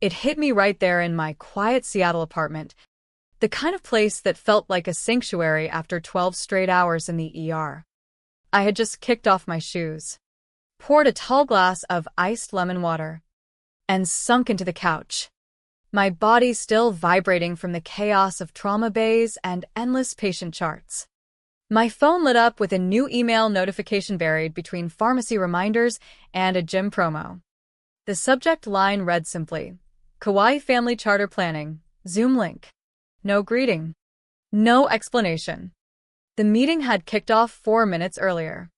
It hit me right there in my quiet Seattle apartment, the kind of place that felt like a sanctuary after 12 straight hours in the ER. I had just kicked off my shoes, poured a tall glass of iced lemon water, and sunk into the couch, my body still vibrating from the chaos of trauma bays and endless patient charts. My phone lit up with a new email notification buried between pharmacy reminders and a gym promo. The subject line read simply, Kauai Family Charter Planning, Zoom link. No greeting. No explanation. The meeting had kicked off 4 minutes earlier.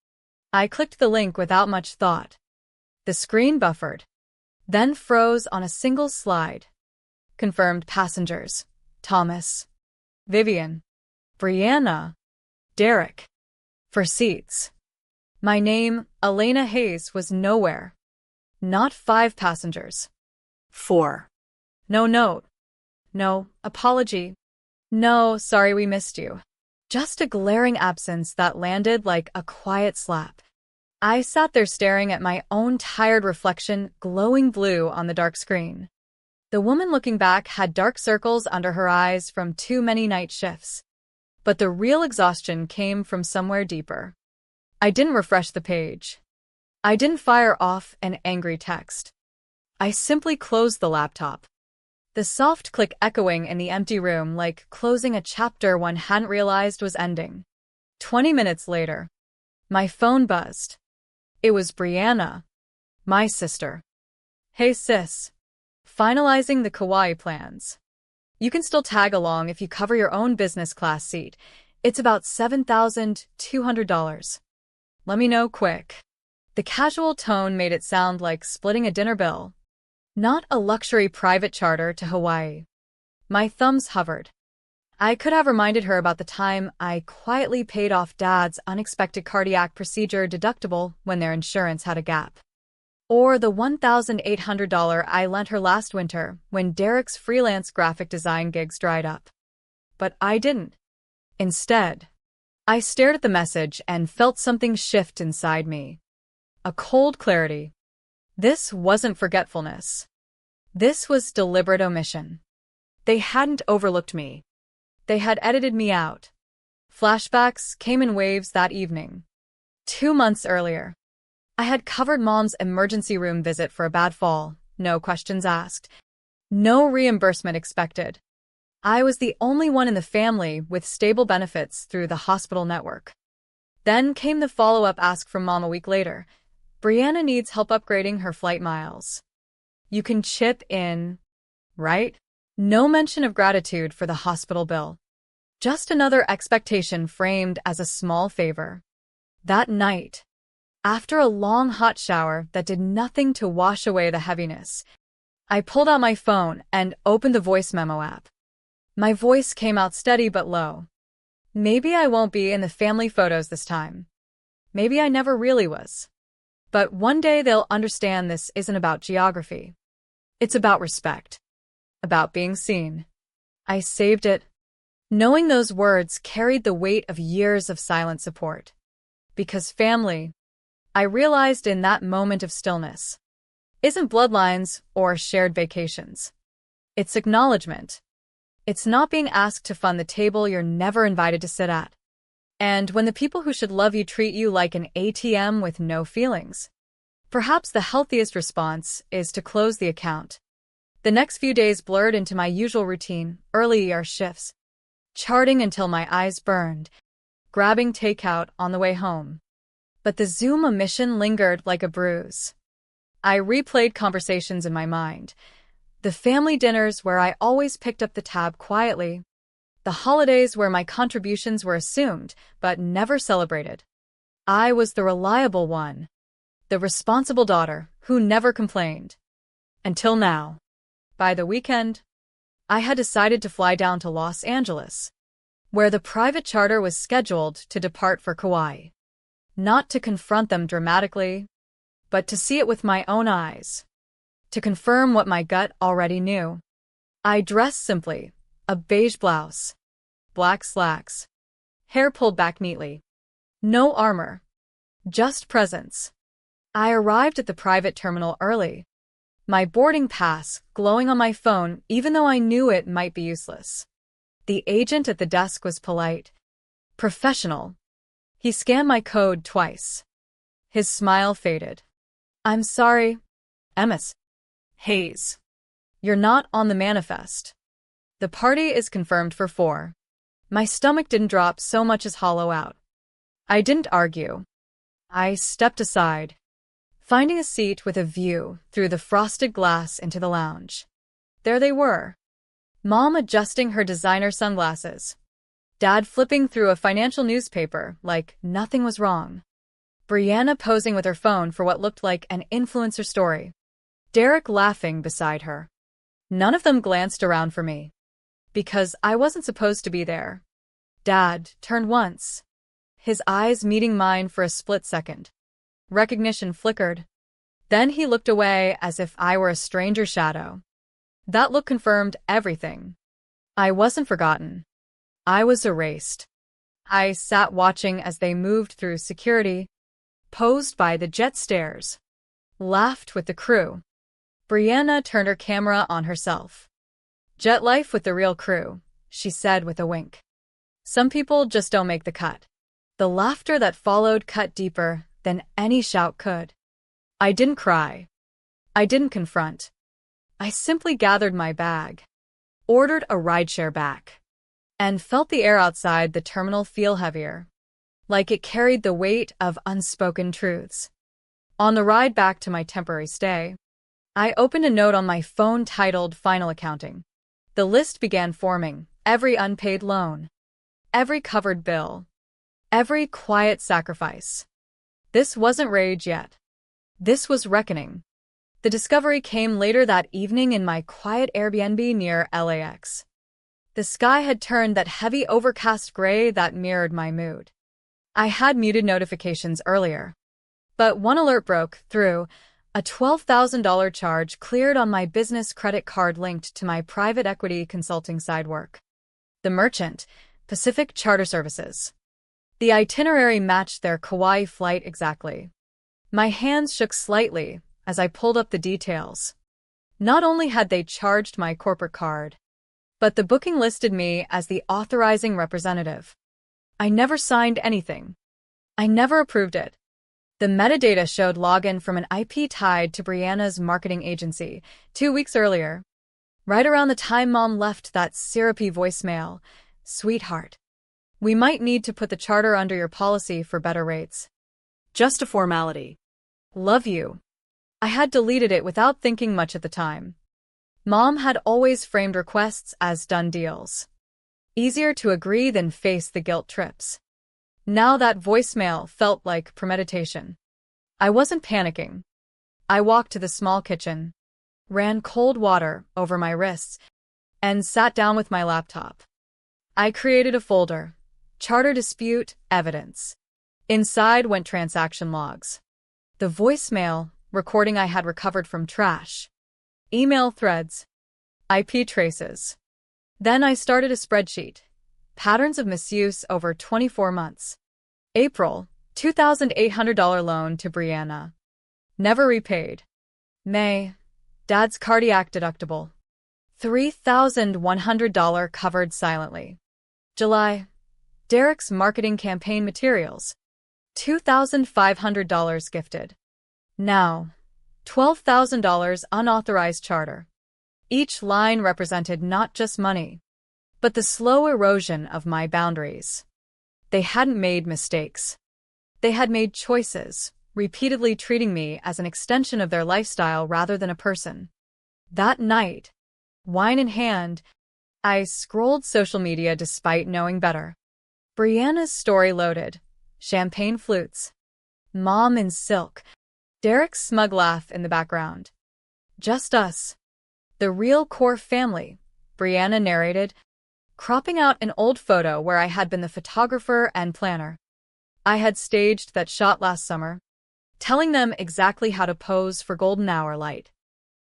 I clicked the link without much thought. The screen buffered, then froze on a single slide. Confirmed passengers: Thomas, Vivian, Brianna, Derek. For seats. My name, Elena Hayes, was nowhere. Not 5 passengers. 4. No note. No apology. No, sorry we missed you. Just a glaring absence that landed like a quiet slap. I sat there staring at my own tired reflection glowing blue on the dark screen. The woman looking back had dark circles under her eyes from too many night shifts. But the real exhaustion came from somewhere deeper. I didn't refresh the page. I didn't fire off an angry text. I simply closed the laptop. The soft click echoing in the empty room like closing a chapter one hadn't realized was ending. 20 minutes later, my phone buzzed. It was Brianna, my sister. Hey sis. Finalizing the Kauai plans. You can still tag along if you cover your own business class seat. It's about $7,200. Let me know quick. The casual tone made it sound like splitting a dinner bill, not a luxury private charter to Hawaii. My thumbs hovered. I could have reminded her about the time I quietly paid off Dad's unexpected cardiac procedure deductible when their insurance had a gap. Or the $1,800 I lent her last winter when Derek's freelance graphic design gigs dried up. But I didn't. Instead, I stared at the message and felt something shift inside me. A cold clarity. This wasn't forgetfulness. This was deliberate omission. They hadn't overlooked me. They had edited me out. Flashbacks came in waves that evening. 2 months earlier, I had covered Mom's emergency room visit for a bad fall, no questions asked. No reimbursement expected. I was the only one in the family with stable benefits through the hospital network. Then came the follow-up ask from Mom a week later. Brianna needs help upgrading her flight miles. You can chip in, right? No mention of gratitude for the hospital bill. Just another expectation framed as a small favor. That night, after a long hot shower that did nothing to wash away the heaviness, I pulled out my phone and opened the voice memo app. My voice came out steady but low. Maybe I won't be in the family photos this time. Maybe I never really was. But one day they'll understand this isn't about geography. It's about respect. About being seen. I saved it, knowing those words carried the weight of years of silent support. Because family, I realized in that moment of stillness, isn't bloodlines or shared vacations. It's acknowledgement. It's not being asked to fund the table you're never invited to sit at. And when the people who should love you treat you like an ATM with no feelings. Perhaps the healthiest response is to close the account. The next few days blurred into my usual routine, early ER shifts, charting until my eyes burned, grabbing takeout on the way home. But the Zoom omission lingered like a bruise. I replayed conversations in my mind. The family dinners where I always picked up the tab quietly. The holidays where my contributions were assumed but never celebrated. I was the reliable one. The responsible daughter who never complained. Until now. By the weekend, I had decided to fly down to Los Angeles, where the private charter was scheduled to depart for Kauai. Not to confront them dramatically, but to see it with my own eyes. To confirm what my gut already knew. I dressed simply, a beige blouse, black slacks, hair pulled back neatly. No armor, just presence. I arrived at the private terminal early. My boarding pass glowing on my phone even though I knew it might be useless. The agent at the desk was polite, professional. He scanned my code twice. His smile faded. I'm sorry, Ms. Hayes. You're not on the manifest. The party is confirmed for 4. My stomach didn't drop so much as hollow out. I didn't argue. I stepped aside, finding a seat with a view through the frosted glass into the lounge. There they were. Mom adjusting her designer sunglasses. Dad flipping through a financial newspaper like nothing was wrong. Brianna posing with her phone for what looked like an influencer story. Derek laughing beside her. None of them glanced around for me. Because I wasn't supposed to be there. Dad turned once, his eyes meeting mine for a split second. Recognition flickered. Then he looked away as if I were a stranger shadow. That look confirmed everything. I wasn't forgotten. I was erased. I sat watching as they moved through security, posed by the jet stairs, laughed with the crew. Brianna turned her camera on herself. Jet life with the real crew, she said with a wink. Some people just don't make the cut. The laughter that followed cut deeper than any shout could. I didn't cry. I didn't confront. I simply gathered my bag, ordered a rideshare back, and felt the air outside the terminal feel heavier, like it carried the weight of unspoken truths. On the ride back to my temporary stay, I opened a note on my phone titled Final Accounting. The list began forming, every unpaid loan, every covered bill, every quiet sacrifice. This wasn't rage yet. This was reckoning. The discovery came later that evening in my quiet Airbnb near LAX. The sky had turned that heavy overcast gray that mirrored my mood. I had muted notifications earlier, but one alert broke through. A $12,000 charge cleared on my business credit card linked to my private equity consulting side work. The merchant, Pacific Charter Services. The itinerary matched their Kauai flight exactly. My hands shook slightly as I pulled up the details. Not only had they charged my corporate card, but the booking listed me as the authorizing representative. I never signed anything. I never approved it. The metadata showed login from an IP tied to Brianna's marketing agency 2 weeks earlier, right around the time Mom left that syrupy voicemail. Sweetheart, we might need to put the charter under your policy for better rates. Just a formality. Love you. I had deleted it without thinking much at the time. Mom had always framed requests as done deals. Easier to agree than face the guilt trips. Now that voicemail felt like premeditation. I wasn't panicking. I walked to the small kitchen, ran cold water over my wrists, and sat down with my laptop. I created a folder, Charter Dispute Evidence. Inside went transaction logs, the voicemail recording I had recovered from trash, email threads, IP traces. Then I started a spreadsheet. Patterns of misuse over 24 months. April, $2,800 loan to Brianna. Never repaid. May, Dad's cardiac deductible. $3,100 covered silently. July, Derek's marketing campaign materials. $2,500 gifted. Now, $12,000 unauthorized charter. Each line represented not just money, but the slow erosion of my boundaries. They hadn't made mistakes. They had made choices, repeatedly treating me as an extension of their lifestyle rather than a person. That night, wine in hand, I scrolled social media despite knowing better. Brianna's story loaded, champagne flutes, Mom in silk, Derek's smug laugh in the background. Just us. The real core family, Brianna narrated, cropping out an old photo where I had been the photographer and planner. I had staged that shot last summer, telling them exactly how to pose for golden hour light.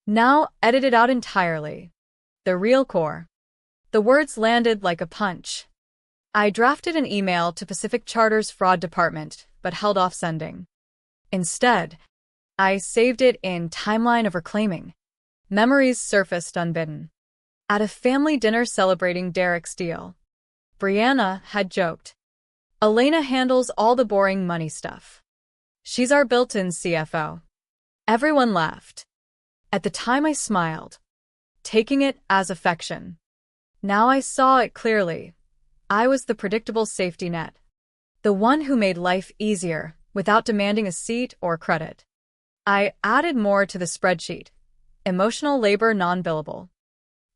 Now edited out entirely. The real core. The words landed like a punch. I drafted an email to Pacific Charter's fraud department, but held off sending. Instead, I saved it in Timeline of Reclaiming. Memories surfaced unbidden. At a family dinner celebrating Derek's deal, Brianna had joked, "Elena handles all the boring money stuff. She's our built-in CFO." Everyone laughed. At the time I smiled, taking it as affection. Now I saw it clearly. I was the predictable safety net. The one who made life easier without demanding a seat or credit. I added more to the spreadsheet. Emotional labor non-billable.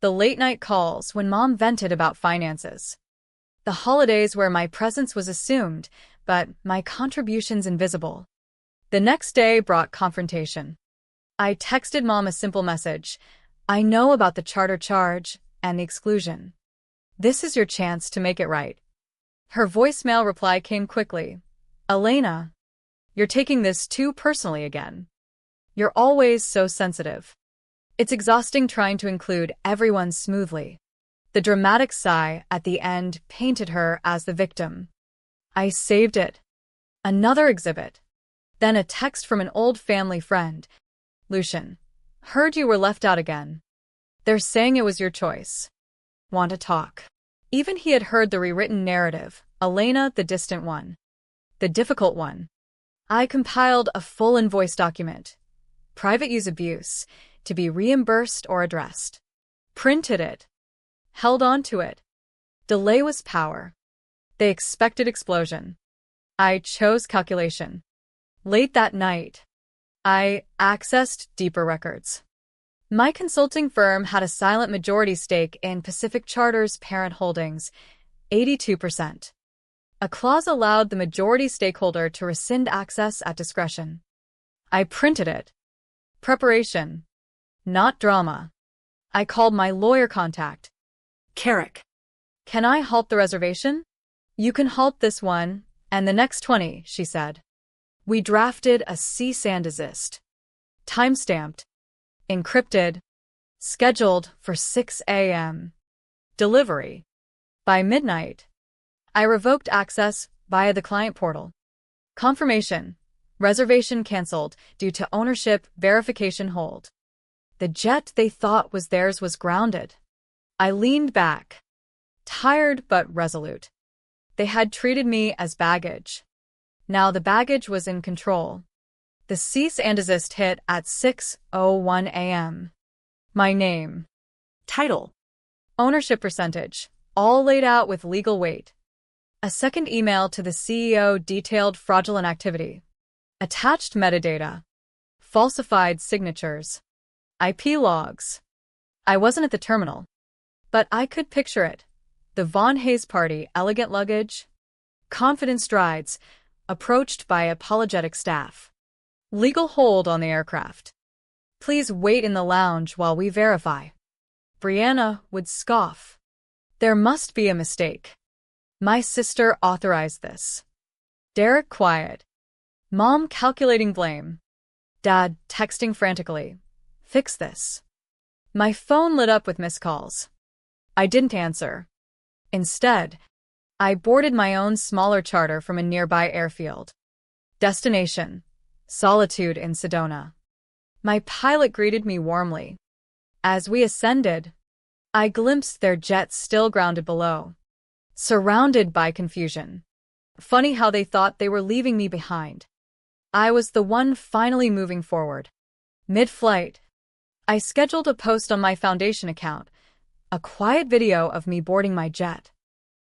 The late-night calls when Mom vented about finances. The holidays where my presence was assumed, but my contributions invisible. The next day brought confrontation. I texted Mom a simple message. "I know about the charter charge and the exclusion. This is your chance to make it right." Her voicemail reply came quickly. "Elena, you're taking this too personally again. You're always so sensitive. It's exhausting trying to include everyone smoothly." The dramatic sigh at the end painted her as the victim. I saved it. Another exhibit. Then a text from an old family friend. "Lucian, heard you were left out again. They're saying it was your choice. Want to talk?" Even he had heard the rewritten narrative, Elena the distant one. The difficult one. I compiled a full invoice document. Private use abuse, to be reimbursed or addressed. Printed it. Held on to it. Delay was power. They expected explosion. I chose calculation. Late that night, I accessed deeper records. My consulting firm had a silent majority stake in Pacific Charter's parent holdings, 82%. A clause allowed the majority stakeholder to rescind access at discretion. I printed it. Preparation. Not drama. I called my lawyer contact. "Carrick, can I halt the reservation?" "You can halt this one, and the next 20, she said. We drafted a cease and desist. Timestamped. Encrypted. Scheduled for 6 a.m. Delivery. By midnight. I revoked access via the client portal. Confirmation. Reservation canceled due to ownership verification hold. The jet they thought was theirs was grounded. I leaned back. Tired but resolute. They had treated me as baggage. Now the baggage was in control. The cease and desist hit at 6:01 a.m. My name. Title. Ownership percentage. All laid out with legal weight. A second email to the CEO detailed fraudulent activity. Attached metadata. Falsified signatures. IP logs. I wasn't at the terminal, but I could picture it. The Von Hayes party, elegant luggage, confident strides, approached by apologetic staff. Legal hold on the aircraft. Please wait in the lounge while we verify. Brianna would scoff. There must be a mistake. My sister authorized this. Derek quiet. Mom calculating blame. Dad texting frantically. Fix this. My phone lit up with missed calls. I didn't answer. Instead, I boarded my own smaller charter from a nearby airfield. Destination: Solitude in Sedona. My pilot greeted me warmly. As we ascended, I glimpsed their jets still grounded below, surrounded by confusion. Funny how they thought they were leaving me behind. I was the one finally moving forward. Mid-flight, I scheduled a post on my foundation account, a quiet video of me boarding my jet.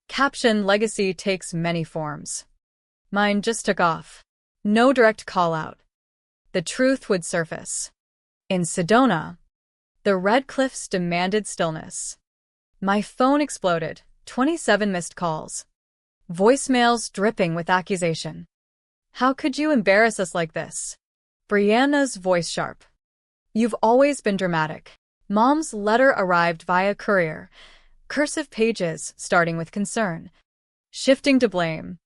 Caption: Legacy takes many forms. Mine just took off. No direct call-out. The truth would surface. In Sedona, the red cliffs demanded stillness. My phone exploded, 27 missed calls. Voicemails dripping with accusation. How could you embarrass us like this? Brianna's voice sharp. You've always been dramatic. Mom's letter arrived via courier. Cursive pages starting with concern. Shifting to blame.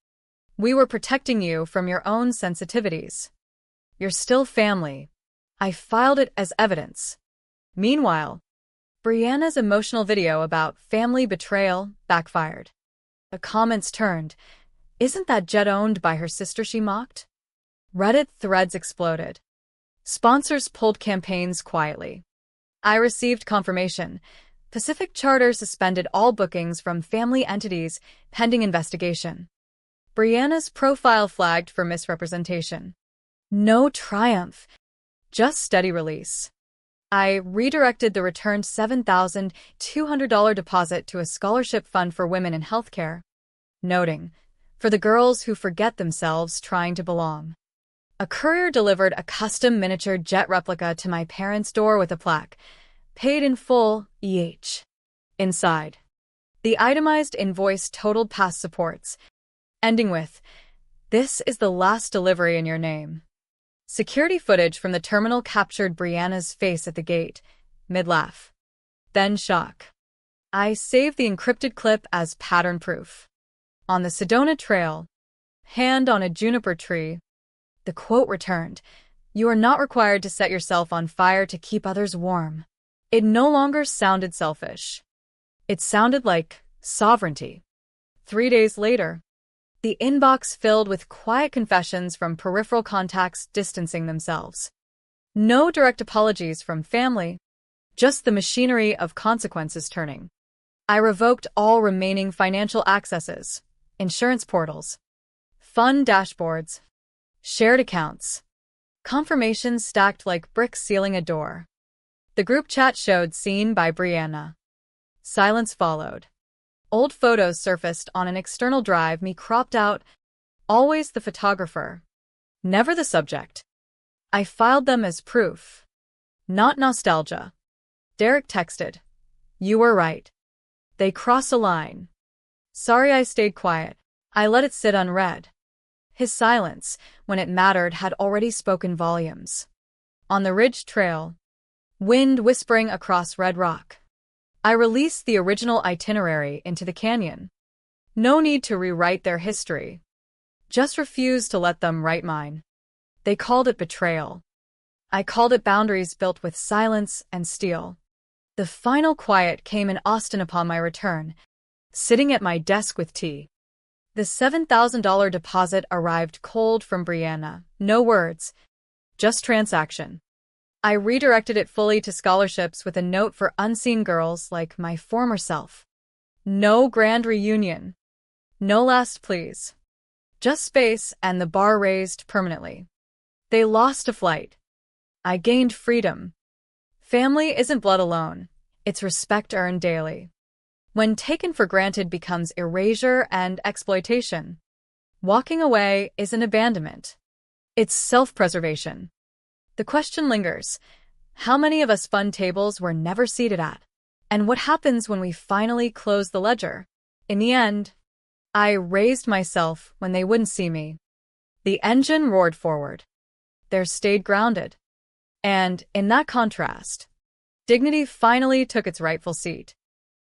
We were protecting you from your own sensitivities. You're still family. I filed it as evidence. Meanwhile, Brianna's emotional video about family betrayal backfired. The comments turned. Isn't that jet owned by her sister, she mocked? Reddit threads exploded. Sponsors pulled campaigns quietly. I received confirmation. Pacific Charter suspended all bookings from family entities pending investigation. Brianna's profile flagged for misrepresentation. No triumph, just steady release. I redirected the returned $7,200 deposit to a scholarship fund for women in healthcare, noting, for the girls who forget themselves trying to belong. A courier delivered a custom miniature jet replica to my parents' door with a plaque, paid in full, EH. Inside, the itemized invoice totaled past supports, ending with, "This is the last delivery in your name." Security footage from the terminal captured Brianna's face at the gate, mid-laugh. Then shock. I saved the encrypted clip as pattern proof. On the Sedona Trail, hand on a juniper tree, the quote returned, "You are not required to set yourself on fire to keep others warm." It no longer sounded selfish. It sounded like sovereignty. 3 days later, the inbox filled with quiet confessions from peripheral contacts distancing themselves. No direct apologies from family, just the machinery of consequences turning. I revoked all remaining financial accesses, insurance portals, fund dashboards, shared accounts. Confirmations stacked like bricks sealing a door. The group chat showed seen by Brianna. Silence followed. Old photos surfaced on an external drive, me cropped out, always the photographer, never the subject. I filed them as proof. Not nostalgia. Derek texted, "You were right. They cross a line." Sorry I stayed quiet. I let it sit unread. His silence, when it mattered, had already spoken volumes. On the ridge trail, wind whispering across red rock, I released the original itinerary into the canyon. No need to rewrite their history. Just refused to let them write mine. They called it betrayal. I called it boundaries built with silence and steel. The final quiet came in Austin upon my return, sitting at my desk with tea. The $7,000 deposit arrived cold from Brianna. No words, just transaction. I redirected it fully to scholarships with a note for unseen girls like my former self. No grand reunion. No last pleas. Just space and the bar raised permanently. They lost a flight. I gained freedom. Family isn't blood alone. It's respect earned daily. When taken for granted becomes erasure and exploitation. Walking away isn't abandonment. It's self-preservation. The question lingers. How many of us fund tables we're never seated at? And what happens when we finally close the ledger? In the end, I raised myself when they wouldn't see me. The engine roared forward. Theirs stayed grounded. And, in that contrast, dignity finally took its rightful seat.